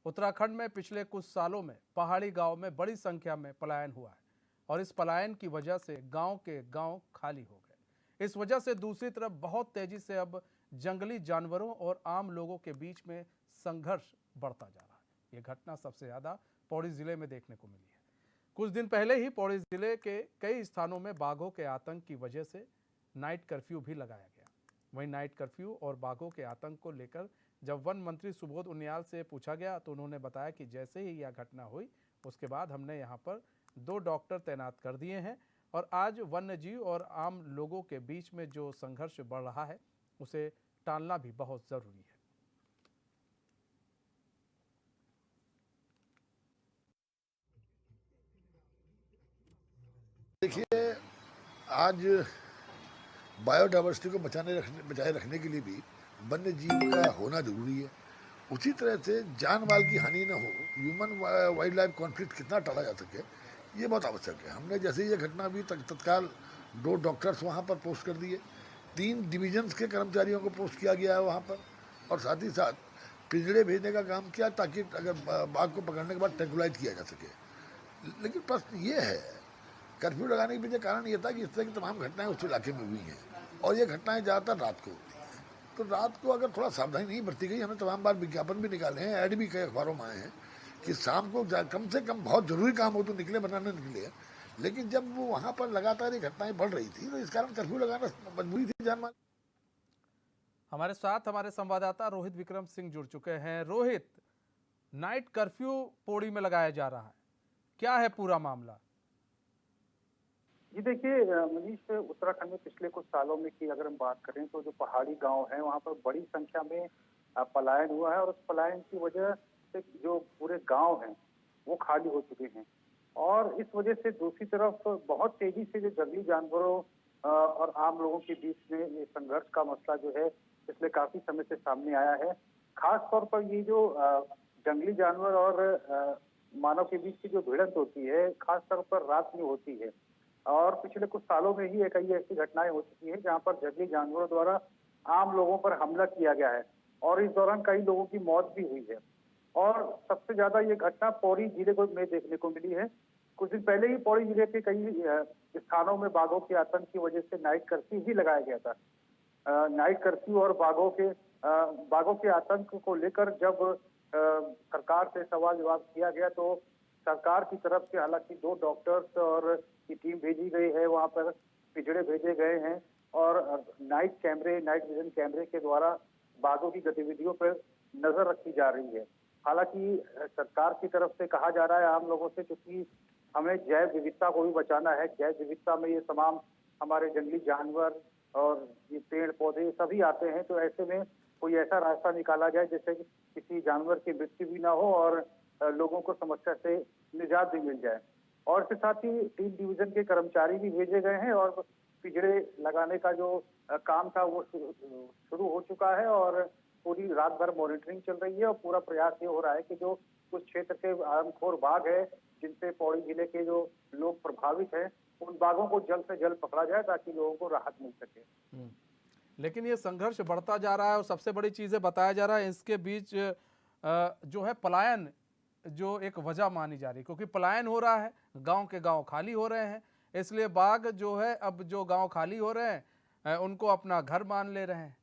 उत्तराखंड में पिछले कुछ सालों में पहाड़ी गांव में बड़ी संख्या में पलायन हुआ है और इस पलायन की वजह से गांव के गांव खाली हो गए। इस वजह से दूसरी तरफ बहुत तेजी से अब जंगली जानवरों और आम लोगों के बीच में संघर्ष बढ़ता जा रहा है। यह घटना सबसे ज्यादा पौड़ी जिले में देखने को मिली है। कुछ दिन पहले ही पौड़ी जिले के कई स्थानों में बाघों के आतंक की वजह से नाइट कर्फ्यू भी लगाया गया। वहीं नाइट कर्फ्यू और बाघों के आतंक को लेकर जब वन मंत्री सुबोध उनियाल से पूछा गया तो उन्होंने बताया कि जैसे ही यह घटना हुई उसके बाद हमने यहां पर 2 डॉक्टर तैनात कर दिए हैं और आज वन्य जीव और आम लोगों के बीच में जो संघर्ष बढ़ रहा है उसे टालना भी बहुत जरूरी है। देखिए, आज बायोडाइवर्सिटी को बचाए रखने के लिए भी वन्य जीव का होना जरूरी है। उसी तरह से जान माल की हानि न हो, ह्यूमन वाइल्ड लाइफ कॉन्फ्लिक्ट कितना टाला जा सके, ये बहुत आवश्यक है। हमने जैसे ही ये घटना हुई तत्काल 2 डॉक्टर्स वहाँ पर पोस्ट कर दिए, 3 डिविजन्स के कर्मचारियों को पोस्ट किया गया है वहाँ पर, और साथ ही साथ पिंजड़े भेजने का काम किया ताकि अगर बाघ को पकड़ने के बाद ट्रैंकुलाइज किया जा सके। लेकिन प्रश्न ये है, कर्फ्यू लगाने के पीछे कारण ये था कि इस तरह की तमाम घटनाएं उस इलाके में हुई हैं और ये घटनाएं ज़्यादातर रात को होती हैं। तो रात को अगर थोड़ा सावधानी नहीं बरती गई, हमने तमाम बार विज्ञापन भी निकाले हैं, ऐड भी कई अखबारों में आए हैं कि शाम को कम से कम बहुत ज़रूरी काम हो तो निकले, बनाने निकले। लेकिन जब वो वहाँ पर लगातार ये घटनाएं बढ़ रही थी तो इस कारण कर्फ्यू लगाना मजबूरी थी जान मान। हमारे साथ हमारे संवाददाता रोहित विक्रम सिंह जुड़ चुके हैं। रोहित, नाइट कर्फ्यू पौड़ी में लगाया जा रहा है, क्या है पूरा मामला? जी देखिए मनीष, उत्तराखंड में पिछले कुछ सालों में की अगर हम बात करें तो जो पहाड़ी गांव हैं वहां पर बड़ी संख्या में पलायन हुआ है और उस पलायन की वजह से जो पूरे गांव हैं वो खाली हो चुके हैं। और इस वजह से दूसरी तरफ बहुत तेजी से जो जंगली जानवरों और आम लोगों के बीच में ये संघर्ष का मसला जो है पिछले काफी समय से सामने आया है। खास तौर पर ये जो जंगली जानवर और मानव के बीच की जो भिड़ंत होती है खास तौर पर रात में होती है। और पिछले कुछ सालों में ही कई ऐसी घटनाएं हो चुकी हैं जहां पर जंगली जानवरों द्वारा आम लोगों पर हमला किया गया है और इस दौरान कई लोगों की मौत भी हुई है। और सबसे ज्यादा ये घटना पौड़ी जिले को में देखने को मिली है। कुछ दिन पहले ही पौड़ी जिले के कई स्थानों में बाघों के आतंक की वजह से नाइट कर्फ्यू भी लगाया गया था। नाइट कर्फ्यू और बाघों के आतंक को लेकर जब सरकार से सवाल जवाब किया गया तो सरकार की तरफ से हालांकि 2 डॉक्टर्स और की टीम भेजी गई है, वहां पर पिंजड़े भेजे गए हैं और नाइट विजन कैमरे के द्वारा बाघों की गतिविधियों पर नजर रखी जा रही है। हालांकि सरकार की तरफ से कहा जा रहा है आम लोगों से, क्योंकि हमें जैव विविधता को भी बचाना है। जैव विविधता में ये तमाम हमारे जंगली जानवर और ये पेड़ पौधे सभी आते हैं, तो ऐसे में कोई ऐसा रास्ता निकाला जाए जिससे किसी जानवर की मृत्यु भी ना हो और लोगों को समस्या से निजात भी मिल जाए। और इसके साथ ही 3 डिवीजन के कर्मचारी भी भेजे गए हैं और पिंजड़े लगाने का जो काम था वो शुरू हो चुका है और पूरी रात भर मॉनिटरिंग चल रही है और पूरा प्रयास ये हो रहा है कि जो कुछ क्षेत्र के आदमखोर बाघ है जिनसे पौड़ी जिले के जो लोग प्रभावित हैं उन बाघों को जल्द से जल्द पकड़ा जाए ताकि लोगों को राहत मिल सके। लेकिन ये संघर्ष बढ़ता जा रहा है और सबसे बड़ी चीज बताया जा रहा है इसके बीच जो है पलायन जो एक वजह मानी जा रही है, क्योंकि पलायन हो रहा है, गांव के गांव खाली हो रहे हैं, इसलिए बाघ जो है अब जो गांव खाली हो रहे हैं उनको अपना घर मान ले रहे हैं।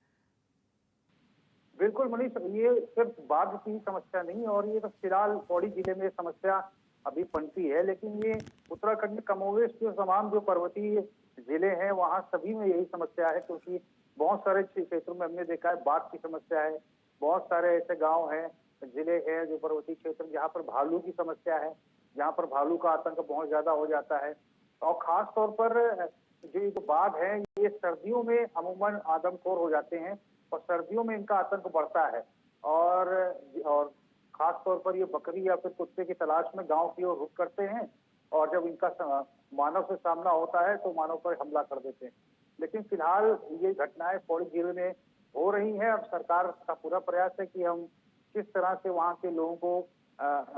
बिल्कुल मनीष, ये सिर्फ बाघ की समस्या नहीं और ये तो फिलहाल पौड़ी जिले में समस्या अभी पनपी है, लेकिन ये उत्तराखंड में कमोवेश जो तमाम जो पर्वतीय जिले हैं वहाँ सभी में यही समस्या है, क्योंकि बहुत सारे क्षेत्रों में हमने देखा है बाघ की समस्या है। बहुत सारे ऐसे गांव हैं, जिले हैं जो पर्वतीय क्षेत्र जहाँ पर भालू की समस्या है, जहाँ पर भालू का आतंक बहुत ज्यादा हो जाता है। और खास तौर पर जो बाघ है ये सर्दियों में अमूमन आदमखोर हो जाते हैं और सर्दियों में इनका आतंक बढ़ता है और खास तौर पर ये बकरी या फिर कुत्ते की तलाश में गांव की ओर रुख करते हैं और जब इनका मानव से सामना होता है तो मानव पर हमला कर देते हैं। लेकिन फिलहाल ये घटनाएं पौड़ी जिले में हो रही हैं। अब सरकार का पूरा प्रयास है कि हम किस तरह से वहाँ के लोगों को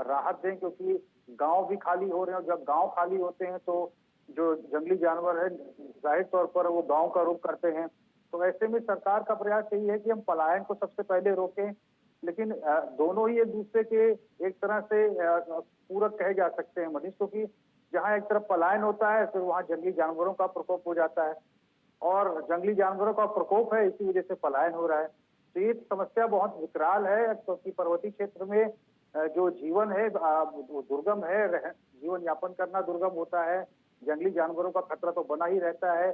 राहत दें, क्योंकि गांव भी खाली हो रहे हैं और जब गांव खाली होते हैं तो जो जंगली जानवर है जाहिर तौर पर वो गांव का रुख करते हैं। तो ऐसे में सरकार का प्रयास यही है कि हम पलायन को सबसे पहले रोकें, लेकिन दोनों ही एक दूसरे के एक तरह से पूरक कहे जा सकते हैं मनीष, क्योंकि जहाँ एक तरफ पलायन होता है फिर वहाँ जंगली जानवरों का प्रकोप हो जाता है, और जंगली जानवरों का प्रकोप है, इसी वजह से पलायन हो रहा है। तो ये समस्या बहुत विकराल है, क्योंकि पर्वतीय क्षेत्र में जो जीवन है वो दुर्गम है, जीवन यापन करना दुर्गम होता है, जंगली जानवरों का खतरा तो बना ही रहता है।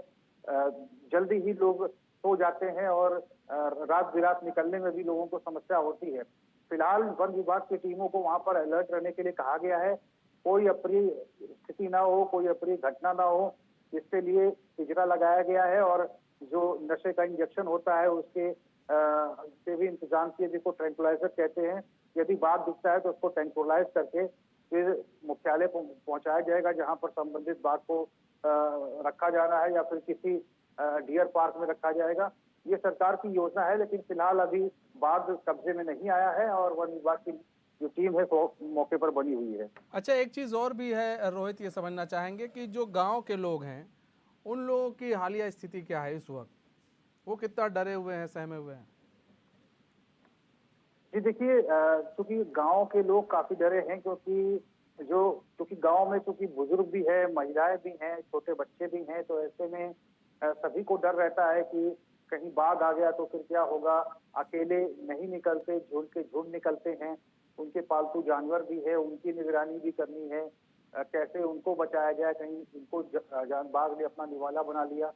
जल्दी ही लोग सो जाते हैं और रात बिरात निकलने में भी लोगों को समस्या होती है। फिलहाल वन विभाग की टीमों को वहां पर अलर्ट रहने के लिए कहा गया है, कोई अप्रिय स्थिति ना हो, कोई अप्रिय घटना ना हो, इसके लिए पिंजरा लगाया गया है, और जो नशे का इंजेक्शन होता है उसके से भी इंतजाम किए, जिसको ट्रैंकुलाइजर कहते हैं। यदि बाघ दिखता है तो उसको ट्रैंकुलाइज करके फिर मुख्यालय पहुंचाया जाएगा, जहां पर संबंधित बाघ को रखा जाना है, या फिर किसी डियर पार्क में रखा जाएगा। ये सरकार की योजना है, लेकिन फिलहाल अभी बाघ कब्जे में नहीं आया है और वन विभाग की जो टीम है वो मौके पर बनी हुई है। अच्छा, एक चीज़ और भी है रोहित, ये समझना चाहेंगे कि जो गांव के लोग हैं उन लोगों की हालिया स्थिति क्या है इस वक्त, वो कितना डरे हुए हैं, सहमे हुए हैं? जी देखिए, चूंकि गांव के लोग काफी डरे हैं, क्योंकि गांव में चूंकि बुजुर्ग भी है, महिलाएं भी हैं, छोटे बच्चे भी हैं, तो ऐसे में सभी को डर रहता है कि कहीं बाघ आ गया तो फिर क्या होगा। अकेले नहीं निकलते, झुंड के झुंड निकलते हैं, उनके पालतू जानवर भी है, उनकी निगरानी भी करनी है। कैसे उनको बचाया जाए, कहीं उनको बाघ ने अपना निवाला बना लिया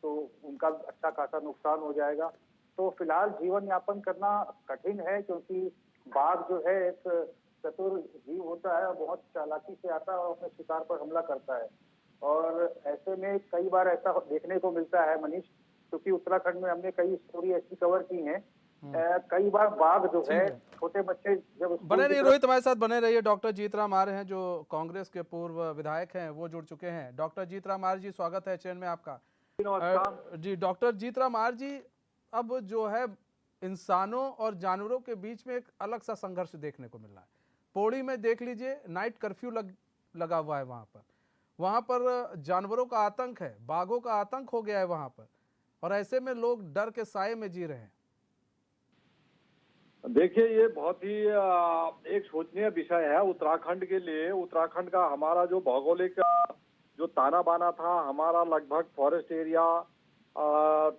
तो उनका अच्छा खासा नुकसान हो जाएगा। तो फिलहाल जीवन यापन करना कठिन है, क्योंकि बाघ जो है एक चतुर जीव होता है, बहुत चालाकी से आता है और अपने शिकार पर हमला करता है। और ऐसे में कई बार ऐसा देखने को मिलता है मनीष, क्योंकि उत्तराखंड में हमने कई स्टोरी ऐसी कवर की हैं। कई बार बाघ जो है, छोटे बच्चे जब बने रहिए रोहित, हमारे साथ बने रहिए। डॉक्टर जीतराम आर्य हैं जो कांग्रेस के पूर्व विधायक हैं, वो जुड़ चुके हैं। डॉक्टर जीतराम आर्य जी, स्वागत है चैनल में आपका। जी डॉक्टर जीतराम आर्य जी, अब जो है इंसानों और जानवरों के बीच में एक अलग सा संघर्ष देखने को मिल रहा है। पौड़ी में देख लीजिए, नाइट कर्फ्यू लगा हुआ है वहां पर जानवरों का आतंक है, बाघों का आतंक हो गया है वहां पर, और ऐसे में लोग डर के साए में जी रहे हैं। देखिए, ये बहुत ही एक सोचनीय विषय है उत्तराखंड के लिए। उत्तराखंड का हमारा जो भौगोलिक जो ताना बाना था, हमारा लगभग फॉरेस्ट एरिया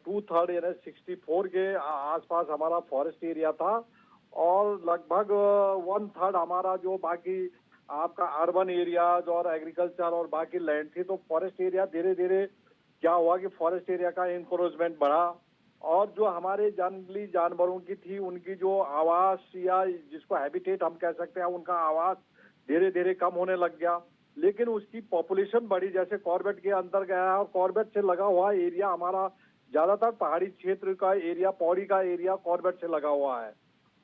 2/3 यानी 64 के आसपास हमारा फॉरेस्ट एरिया था, और लगभग 1/3 हमारा जो बाकी आपका अर्बन एरियाज और एग्रीकल्चर और बाकी लैंड थी। तो फॉरेस्ट एरिया धीरे धीरे क्या हुआ कि फॉरेस्ट एरिया का इंक्रोचमेंट बढ़ा, और जो हमारे जंगली जानवरों की थी उनकी जो आवास या जिसको हैबिटेट हम कह सकते हैं, उनका आवास धीरे धीरे कम होने लग गया। लेकिन उसकी पॉपुलेशन बढ़ी, जैसे कॉर्बेट के अंदर गया है, और कॉर्बेट से लगा हुआ एरिया हमारा ज्यादातर पहाड़ी क्षेत्र का एरिया, पौड़ी का एरिया कॉर्बेट से लगा हुआ है।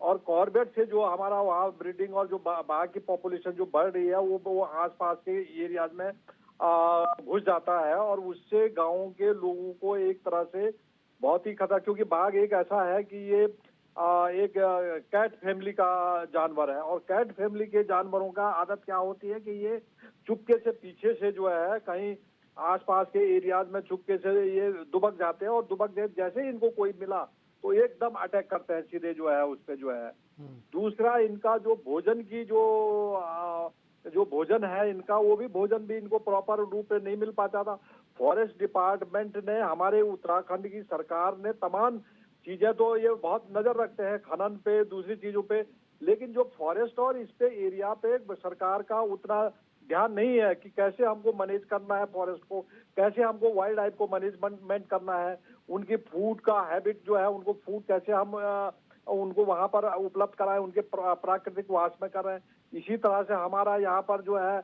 और कॉर्बेट से जो हमारा वहाँ ब्रीडिंग और जो बाघ की पॉपुलेशन जो बढ़ रही है वो आसपास के एरियाज में घुस जाता है, और उससे गाँव के लोगों को एक तरह से बहुत ही खतरा, क्योंकि बाघ एक ऐसा है कि ये एक कैट फैमिली का जानवर है, और कैट फैमिली के जानवरों का आदत क्या होती है कि ये चुपके से पीछे से जो है कहीं आसपास के एरियाज में चुपके से ये दुबक जाते हैं, और दुबक जैसे ही इनको कोई मिला तो एकदम अटैक करते हैं सीधे जो है उस पे जो है। दूसरा, इनका जो भोजन की जो भोजन है इनका, वो भी भोजन भी इनको प्रॉपर रूप से नहीं मिल पाता था। फॉरेस्ट डिपार्टमेंट ने, हमारे उत्तराखंड की सरकार ने तमाम चीजें तो ये बहुत नजर रखते हैं खनन पे, दूसरी चीजों पे, लेकिन जो फॉरेस्ट और इस पे एरिया पे सरकार का उतना ध्यान नहीं है कि कैसे हमको मैनेज करना है फॉरेस्ट को, कैसे हमको वाइल्ड लाइफ को मैनेजमेंट करना है, उनकी फूड का हैबिट जो है, उनको फूड कैसे हम उनको वहां पर उपलब्ध कराएं, उनके प्राकृतिक वास में करें। इसी तरह से हमारा यहाँ पर जो है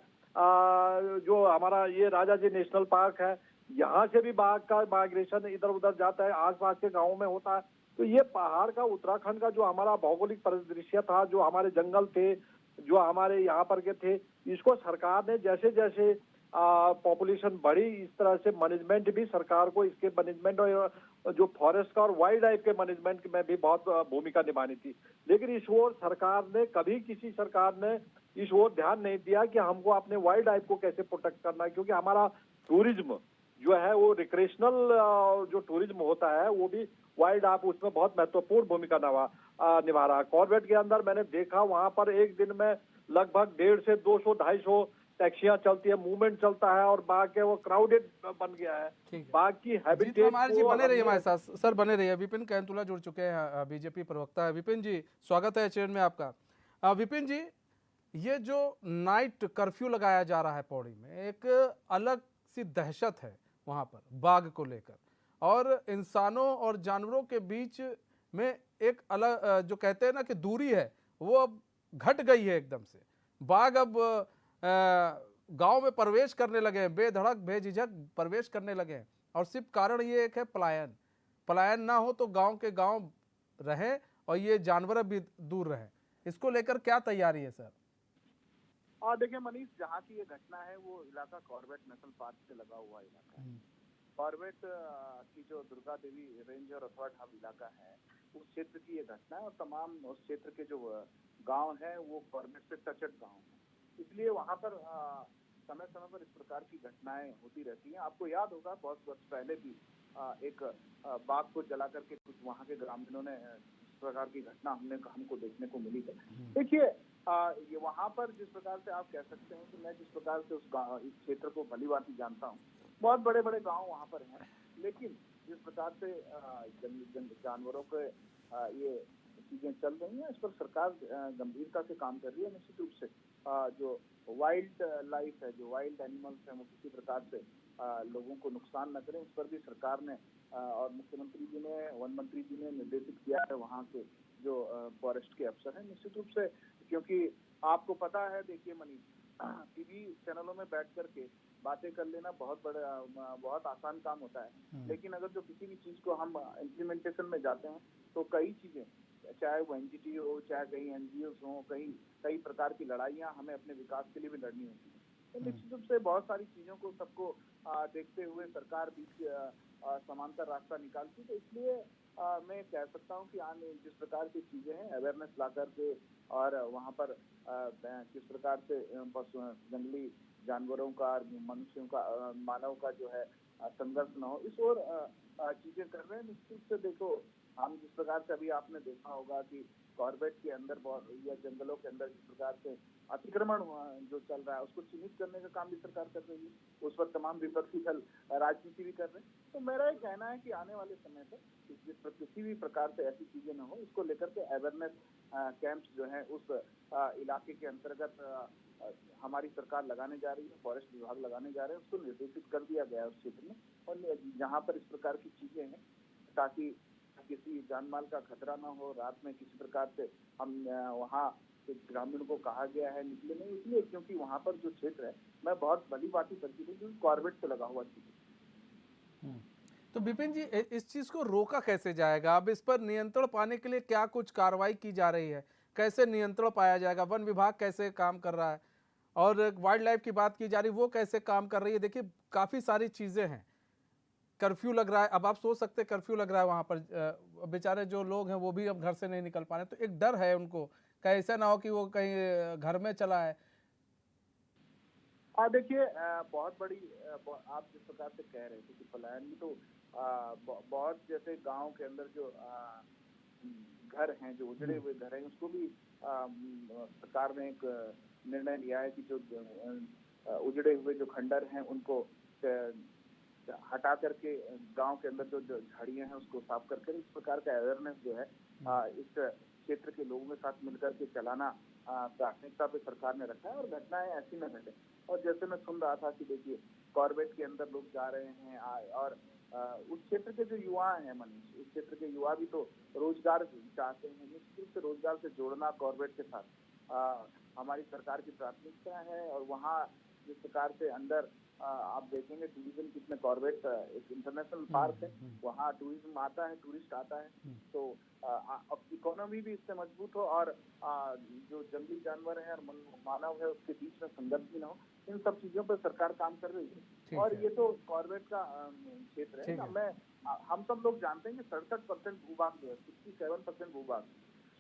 जो हमारा ये राजा जी नेशनल पार्क है, यहाँ से भी बाघ का माइग्रेशन इधर उधर जाता है, आसपास के गाँव में होता है। तो ये पहाड़ का उत्तराखंड का जो हमारा भौगोलिक परिदृश्य था, जो हमारे जंगल थे, जो हमारे यहाँ पर के थे, इसको सरकार ने जैसे जैसे पॉपुलेशन बढ़ी, इस तरह से मैनेजमेंट भी सरकार को इसके मैनेजमेंट और जो फॉरेस्ट का और वाइल्ड लाइफ के मैनेजमेंट में भी बहुत भूमिका निभानी थी। लेकिन इस ओर सरकार ने कभी, किसी सरकार ने इस ओर ध्यान नहीं दिया कि हमको अपने वाइल्ड लाइफ को कैसे प्रोटेक्ट करना है, क्योंकि हमारा टूरिज्म जो है वो रिक्रेशनल जो टूरिज्म होता है वो भी वाइल्ड लाइफ उसमें बहुत महत्वपूर्ण भूमिका निभा रहा है। कॉर्बेट के अंदर मैंने देखा वहां पर एक दिन में लगभग 150 से 200 250 टैक्सियां चलती है, मूवमेंट चलता है और बाकी वो क्राउडेड बन गया है। ठीक है। बाकी जीत हैबिटेट कुमार जी को बने रहिए हमने- हमारे साथ। सर बने रहिए। विपिन कैंतुला जुड़ चुके हैं, बीजेपी प्रवक्ता है। विपिन जी स्वागत है चैनल में आपका। विपिन जी, ये जो नाइट कर्फ्यू लगाया जा रहा है पौड़ी में, एक अलग सी दहशत है वहां पर बाघ को लेकर, और इंसानों और जानवरों के बीच में एक अलग जो कहते हैं ना कि दूरी है, वो अब घट गई है एकदम से। बाघ अब गांव में प्रवेश करने लगे हैं, बेधड़क बेझिझक प्रवेश करने लगे हैं, और सिर्फ कारण ये एक है पलायन। पलायन ना हो तो गांव के गांव रहे और ये जानवर भी दूर रहे। इसको लेकर क्या तैयारी है सर? और देखिए मनीष, जहाँ की ये घटना है वो इलाका कॉर्बेट नेशनल पार्क से लगा हुआ इलाका है। कॉर्बेट की जो दुर्गा देवी रेंज और अथवा ढाब इलाका है, उस क्षेत्र की ये घटना है और तमाम उस क्षेत्र के जो गांव है वो कॉर्बेट से टचड गांव है। इसलिए वहां पर समय समय पर इस प्रकार की घटनाएं होती रहती हैं। आपको याद होगा बहुत वर्ष पहले भी एक बाघ को जला करके कुछ वहां के ग्रामीणों ने इस प्रकार की घटना हमको देखने को मिली है। देखिए ये वहां पर जिस प्रकार से आप कह सकते हैं कि मैं जिस प्रकार से इस क्षेत्र को भली भांति जानता हूँ, बहुत बड़े बड़े गांव वहां पर हैं, लेकिन जिस प्रकार से जानवरों के ये चीजें चल रही हैं, इस पर सरकार गंभीरता से काम कर रही है। निश्चित रूप से जो वाइल्ड लाइफ है, जो वाइल्ड एनिमल्स हैं, वो किसी प्रकार से लोगों को नुकसान न करें, इस पर भी सरकार ने और मुख्यमंत्री जी ने, वन मंत्री जी ने निर्देशित किया है वहाँ के जो फॉरेस्ट के अफसर हैं। निश्चित रूप से, क्योंकि आपको पता है, देखिए मनीष, टीवी चैनलों में बैठ करके बातें कर लेना बहुत आसान काम होता है, लेकिन अगर जो किसी भी चीज को हम इम्प्लीमेंटेशन में जाते हैं तो कई चीजें, चाहे वो एनजीटी हो, चाहे कहीं एनजीओ हो, कई प्रकार की लड़ाइयाँ हमें अपने विकास के लिए भी लड़नी होती है। तो निश्चित रूप से बहुत सारी चीजों को सबको देखते हुए सरकार बीच समांतर रास्ता निकालती है। तो इसलिए मैं कह सकता हूँ कि आने जिस प्रकार की चीजें हैं, अवेयरनेस ला करके और वहाँ पर किस प्रकार से जंगली जानवरों का, मनुष्यों का, मानव का जो है संघर्ष न हो, इस ओर चीजें कर रहे हैं। निश्चित से देखो, हम जिस प्रकार से अभी आपने देखा होगा कि कॉर्बेट के अंदर या जंगलों के अंदर जिस प्रकार से अतिक्रमण जो चल रहा है, उसको चिन्हित करने का काम भी सरकार कर रही है। उस पर तमाम विपक्षी दल राजनीति भी कर रहे हैं। तो मेरा ये कहना है कि आने वाले समय पर किसी भी प्रकार से ऐसी चीजें न हो, इसको लेकर के अवेयरनेस कैंप्स जो है उस इलाके के अंतर्गत हमारी सरकार लगाने जा रही है, फॉरेस्ट विभाग लगाने जा रहे हैं, उसको निर्देशित कर दिया गया है उस क्षेत्र में। और जहाँ पर इस प्रकार की चीजें हैं, ताकि किसी जान माल का खतरा ना हो, रात में किसी प्रकार से हम वहाँ ग्रामीण को कहा गया है निकले नहीं, इसलिए क्योंकि वहाँ पर जो क्षेत्र है, मैं बहुत भली बात ही परिचित हूँ, क्योंकि कॉर्बेट से लगा हुआ क्षेत्र। तो विपिन जी, इस चीज को रोका कैसे जाएगा? अब इस पर नियंत्रण पाने के लिए क्या कुछ कार्रवाई की जा रही है? कैसे नियंत्रण पाया जाएगा? वन विभाग कैसे काम कर रहा है? और वाइल्ड लाइफ की बात की जा रही है, वो कैसे काम कर रही है? देखिए काफी सारी चीजें हैं। कर्फ्यू लग रहा है, अब आप सोच सकते हैं कर्फ्यू लग रहा है वहां पर, बेचारे जो लोग हैं वो भी अब घर से नहीं निकल पा रहे, तो एक डर है उनको, कहीं ऐसा ना हो कि वो कहीं घर में चला है। देखिए बहुत बड़ी आप जिस प्रकार से कह रहे थे कि पलायन भी तो बहुत, जैसे गांव के अंदर जो घर हैं, जो उजड़े हुए घर हैं, उसको भी सरकार ने एक निर्णय लिया है कि जो उजड़े हुए जो खंडर हैं उनको हटा करके गांव के अंदर जो झाड़ियां हैं उसको साफ करके, इस प्रकार का अवेयरनेस जो है इस क्षेत्र के लोगों के साथ मिलकर के चलाना प्राथमिकता पे सरकार ने रखा है, और घटनाएं ऐसी न घटे। और जैसे मैं सुन रहा था कि देखिए कॉर्बेट के अंदर लोग जा रहे हैं, और उस क्षेत्र के जो युवा हैं मनीष, उस क्षेत्र के युवा भी तो रोजगार चाहते हैं। निश्चित रूप से रोजगार से जोड़ना कॉर्बेट के साथ हमारी सरकार की प्राथमिकता है। और वहाँ जिस प्रकार से अंदर आप देखेंगे टूरिज्म कितने, कॉर्बेट एक इंटरनेशनल पार्क है, वहाँ टूरिज्म आता है, टूरिस्ट आता है, तो अब इकोनॉमी भी इससे मजबूत हो, और जो जंगली जानवर है और मानव है उसके बीच में संघर्ष भी ना हो, इन सब चीजों पर सरकार काम कर रही है। और ये तो कॉर्बेट का क्षेत्र है। हम सब लोग जानते हैं कि 67% भूभाग जो है, 67% भूभाग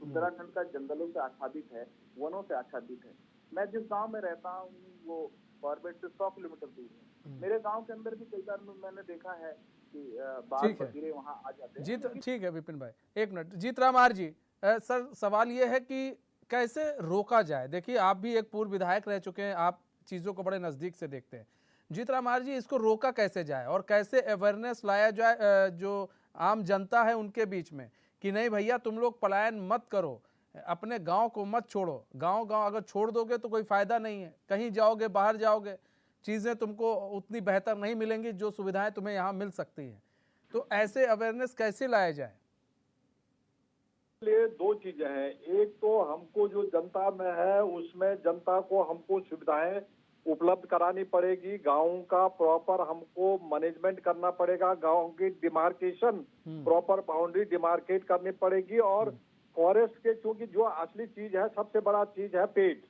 उत्तराखंड का जंगलों से आच्छादित है, वनों से आच्छादित है। मैं जिस गाँव में रहता हूँ वो कॉर्बेट से 100 किलोमीटर दूर है। मेरे गांव के अंदर भी कई बार मैंने देखा है कि बाघ ठीक है। बगीरे वहाँ आ जाते हैं। जीत ठीक है विपिन भाई, एक मिनट। जीत राम जी, सर सवाल ये है कि कैसे रोका जाए। देखिए आप भी एक पूर्व विधायक रह चुके हैं, आप चीज़ों को बड़े नज़दीक से देखते हैं। जीत राम जी, इसको रोका कैसे जाए और कैसे अवेयरनेस लाया जाए जो आम जनता है उनके बीच में, कि नहीं भैया तुम लोग पलायन मत करो, अपने गांव को मत छोड़ो। गांव अगर छोड़ दोगे तो कोई फायदा नहीं है, कहीं जाओगे बाहर जाओगे चीज़ें तुमको उतनी बेहतर नहीं मिलेंगी जो सुविधाएं तुम्हें यहाँ मिल सकती हैं। तो ऐसे अवेयरनेस कैसे लाया जाए? लिए दो चीजें हैं। एक तो हमको जो जनता में है उसमें जनता को हमको सुविधाएं उपलब्ध करानी पड़ेगी। गाँव का प्रॉपर हमको मैनेजमेंट करना पड़ेगा। गाँव की डिमार्केशन प्रॉपर बाउंड्री डिमार्केट करनी पड़ेगी। और फॉरेस्ट के, क्योंकि जो असली चीज है, सबसे बड़ा चीज है पेट।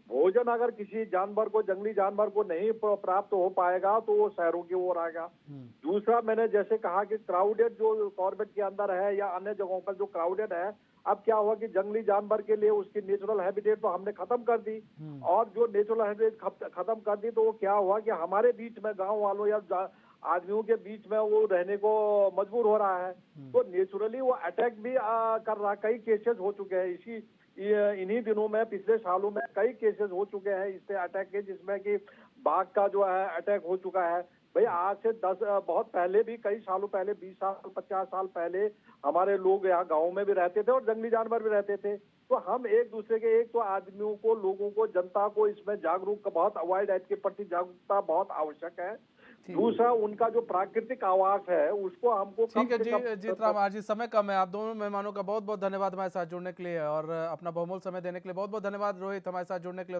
भोजन अगर किसी जानवर को, जंगली जानवर को नहीं प्राप्त हो पाएगा तो वो शहरों की ओर आएगा। दूसरा, मैंने जैसे कहा कि क्राउडेड जो कॉर्बेट के अंदर है या अन्य जगहों पर जो क्राउडेड है, अब क्या हुआ कि जंगली जानवर के लिए उसकी नेचुरल हैबिटेट तो हमने खत्म कर दी। और जो नेचुरल हैबिटेट खत्म कर दी तो वो क्या हुआ कि हमारे बीच में, गाँव वालों या आदमियों के बीच में वो रहने को मजबूर हो रहा है। तो नेचुरली वो अटैक भी कर रहा। कई केसेस हो चुके हैं इन्हीं दिनों में, पिछले सालों में कई केसेस हो चुके हैं इससे अटैक के, जिसमें कि बाघ का जो है अटैक हो चुका है। भाई आज से 10 बहुत पहले भी, कई सालों पहले, 20 साल 50 साल पहले हमारे लोग यहाँ गाँव में भी रहते थे और जंगली जानवर भी रहते थे। तो हम एक दूसरे के, एक तो आदमियों को, लोगों को, जनता को इसमें जागरूक, बहुत वाइल्ड लाइफ के प्रति जागरूकता बहुत आवश्यक है। दूसरा, उनका जो प्राकृतिक आवास है उसको हमको ठीक है जीत राम जी, समय कम है। आप दोनों मेहमानों का बहुत बहुत धन्यवाद हमारे साथ जुड़ने के लिए और अपना बहुमूल्य समय देने के लिए। बहुत बहुत धन्यवाद रोहित, हमारे साथ जुड़ने के लिए।